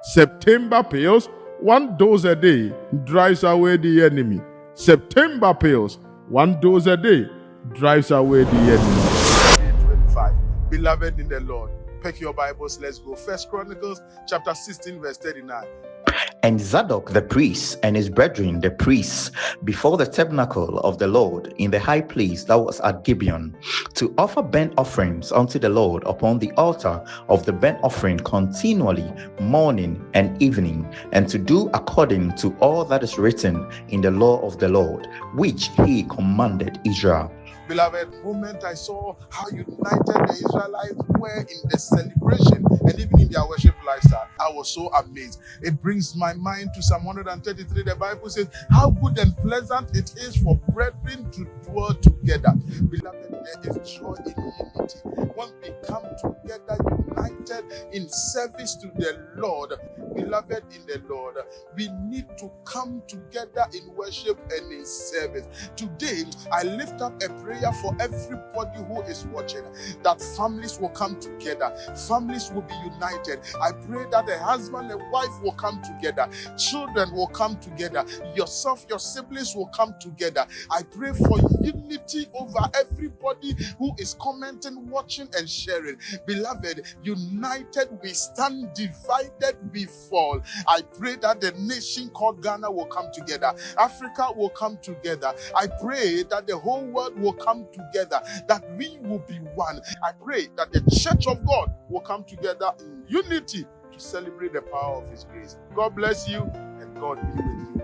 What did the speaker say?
September pills, one dose a day drives away the enemy. September pills, one dose a day drives away the enemy. 25. Beloved in the Lord, pick your Bibles, let's go. First Chronicles chapter 16 verse 39. And Zadok the priest and his brethren the priests before the tabernacle of the Lord in the high place that was at Gibeon, to offer burnt offerings unto the Lord upon the altar of the burnt offering continually, morning and evening, and to do according to all that is written in the law of the Lord, which he commanded Israel. Beloved, moment I saw how united the Israelites were in the celebration and even in their worship lifestyle, I was so amazed. It brings my mind to Psalm 133. The Bible says, how good and pleasant it is for brethren to dwell together. Beloved, there is joy in unity. When we come together united in service to the Lord, beloved in the Lord, we need to come together in worship and in service. Today, I lift up a prayer for everybody who is watching, that families will come together, families will be united. I pray that a husband and wife will come together, children will come together, yourself, your siblings will come together. I pray for unity over everybody who is commenting, watching, and sharing. Beloved, united we stand, divided we fall. I pray that the nation called Ghana will come together, Africa will come together. I pray that the whole world will come together, that we will be one. I pray that the church of God will come together in unity to celebrate the power of His grace. God bless you and God be with you.